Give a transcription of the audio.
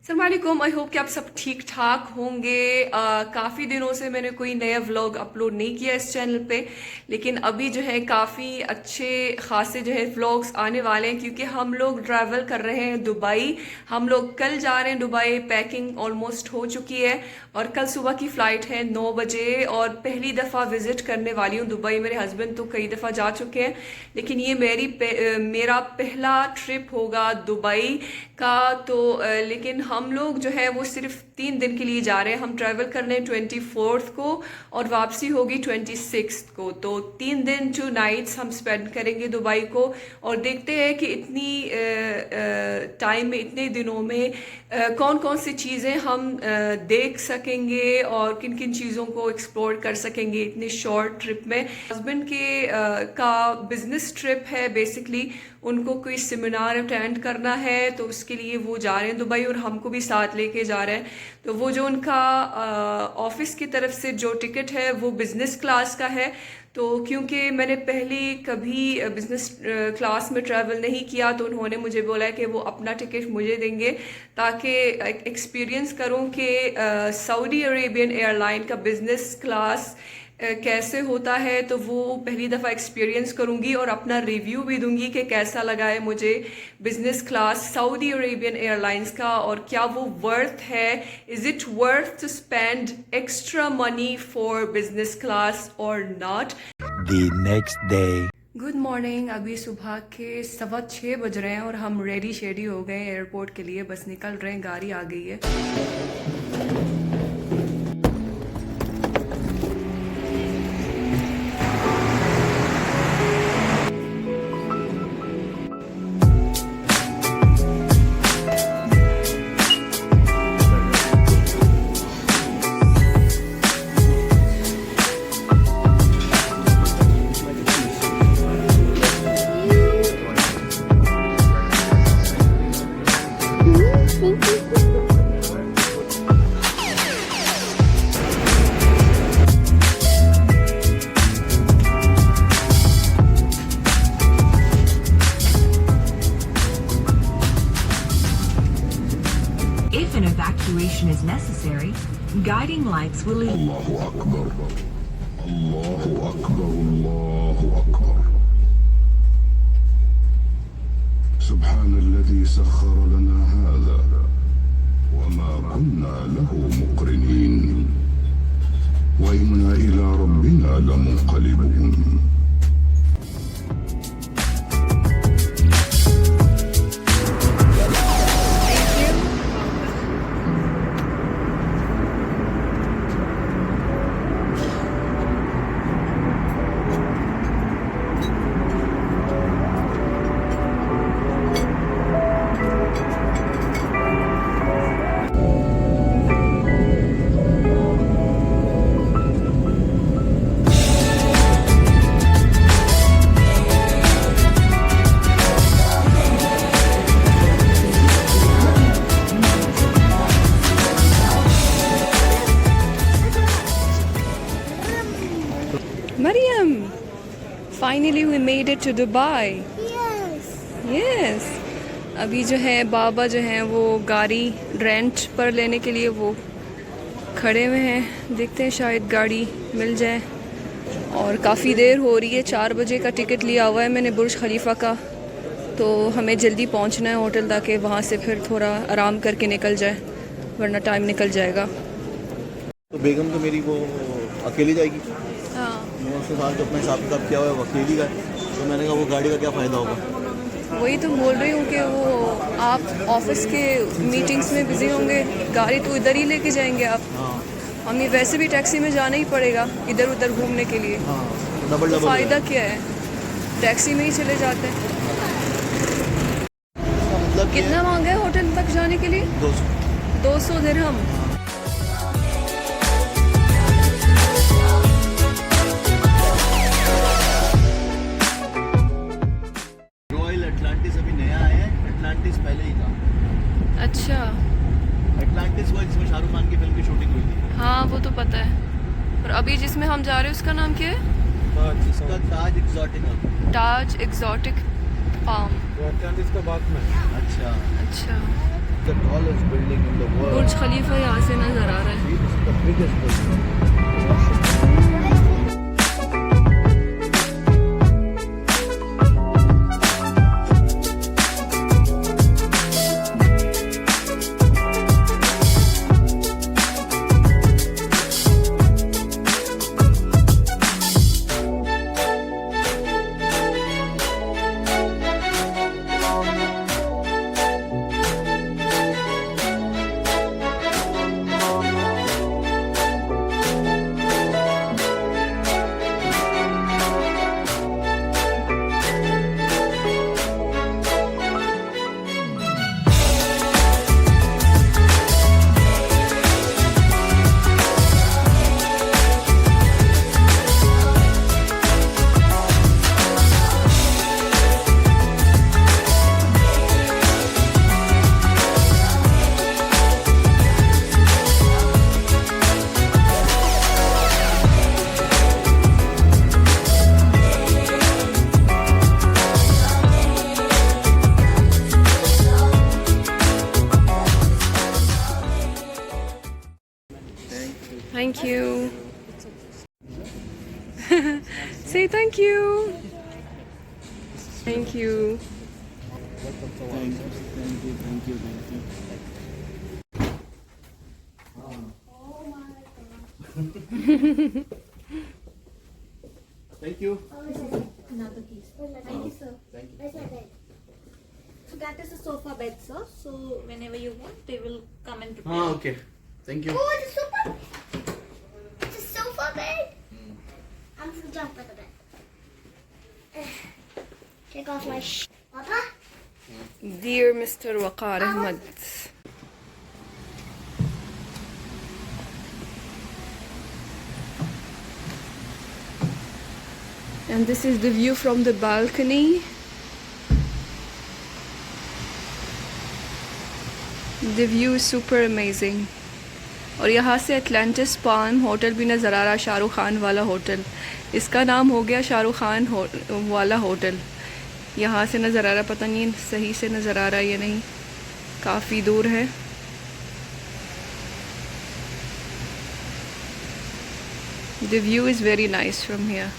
अस्सलाम वालेकुम। I hope कि आप सब ठीक ठाक होंगे। काफ़ी दिनों से मैंने कोई नया व्लॉग अपलोड नहीं किया इस चैनल पे, लेकिन अभी जो है काफ़ी अच्छे खासे जो है व्लॉग्स आने वाले हैं क्योंकि हम लोग ट्रैवल कर रहे हैं दुबई। हम लोग कल जा रहे हैं दुबई, पैकिंग ऑलमोस्ट हो चुकी है और कल सुबह की फ़्लाइट है 9 बजे और पहली दफ़ा विज़िट करने वाली हूँ दुबई। मेरे हस्बैंड तो कई दफ़ा जा चुके हैं, लेकिन ये मेरा पहला ट्रिप होगा दुबई का। तो लेकिन हम लोग जो है वो सिर्फ 3 दिन के लिए जा रहे हैं। हम ट्रैवल कर रहे हैं 24 को और वापसी होगी 26 को। तो 3 दिन 2 नाइट्स हम स्पेंड करेंगे दुबई को और देखते हैं कि इतनी टाइम में, इतने दिनों में कौन कौन सी चीज़ें हम देख सकेंगे और किन किन चीज़ों को एक्सप्लोर कर सकेंगे इतनी शॉर्ट ट्रिप में। हस्बैंड के का बिजनेस ट्रिप है बेसिकली, उनको कोई सेमिनार अटेंड करना है तो उसके लिए वो जा रहे हैं दुबई और हमको भी साथ लेके जा रहे हैं। तो वो जो उनका ऑफिस की तरफ से जो टिकट है वो बिज़नेस क्लास का है। तो क्योंकि मैंने पहले कभी बिज़नेस क्लास में ट्रैवल नहीं किया तो उन्होंने मुझे बोला है कि वो अपना टिकट मुझे देंगे ताकि एक्सपीरियंस करूं कि सऊदी अरेबियन एयरलाइन का बिज़नेस क्लास कैसे होता है। तो वो पहली दफ़ा एक्सपीरियंस करूंगी और अपना रिव्यू भी दूंगी कि कैसा लगा है मुझे business class Saudi Arabian airlines का और क्या वो वर्थ है, is it worth to spend extra money for business class और not. The next day. Good morning. अभी सुबह के 6:15 बज रहे हैं और हम रेडी शेडी हो गए एयरपोर्ट के लिए, बस निकल रहे हैं, गाड़ी आ गई है। If an evacuation is necessary, guiding lights will lead. Allahu Akbar. Allahu Akbar. Allahu Akbar. سبحان الذي سخر لنا هذا وما كنا له مقرنين وإنا إلى ربنا لمنقلبون. Mariam, finally we made it to Dubai. Yes. अभी जो है बाबा जो हैं वो गाड़ी रेंट पर लेने के लिए वो खड़े हुए हैं, देखते हैं शायद गाड़ी मिल जाए। और काफ़ी देर हो रही है, 4 बजे का टिकट लिया हुआ है मैंने बुर्ज खलीफा का, तो हमें जल्दी पहुंचना है होटल ताकि वहाँ से फिर थोड़ा आराम करके निकल जाए, वरना टाइम निकल जाएगा। तो बेगम तो मेरी वो अकेली जाएगी। हाँ, मैं उसके साथ जो अपने हिसाब किताब किया हुआ है वो अकेली का है, तो मैंने कहा वो गाड़ी का क्या फ़ायदा होगा। वही तो बोल रही हूँ कि वो आप ऑफिस के मीटिंग्स में बिज़ी होंगे, गाड़ी तो इधर ही लेके जाएंगे आप। हाँ हमें वैसे भी टैक्सी में जाना ही पड़ेगा इधर उधर घूमने के लिए, हाँ, डबल तो डबल फ़ायदा क्या है, टैक्सी में ही चले जाते हैं। मतलब कितना मांगा है होटल तक जाने के लिए? 200 दिरहम। रॉयल एटलांटिस अभी नया आया है, एटलांटिस पहले ही था। अच्छा, एटलांटिस वो जिसमें शाहरुख खान की फिल्म की शूटिंग हुई थी। हाँ वो तो पता है, और अभी जिसमें हम जा रहे हैं उसका नाम क्या है? इसका ताज एक्सोटिक। ताज एक्सोटिक फार्म। अच्छा, अच्छा, the tallest building in the world. बुर्ज खलीफा यहाँ से नज़र आ रहा है. See, this is the biggest building. Thank you. Say thank you. Thank you. Thank you. Another piece. Thank you, sir. Thank you. Where's my bed? So that is a sofa bed, sir. So whenever you want, they will come and prepare. Ah, okay. Thank you. Oh, it's a sofa. It's a sofa bed. I'm gonna jump on the bed. Take off my Papa. Dear Mr. Waqar Ahmad. And this is the view from the balcony. The view is super amazing. और यहाँ से Atlantis palm hotel भी नज़र आ रहा, शाहरुख खान वाला hotel. इसका नाम हो गया शाहरुख खान वाला होटल. यहाँ से नज़र आ रहा, पता नहीं सही से नज़र आ रहा है या नहीं, काफ़ी दूर है. The view is very nice from here.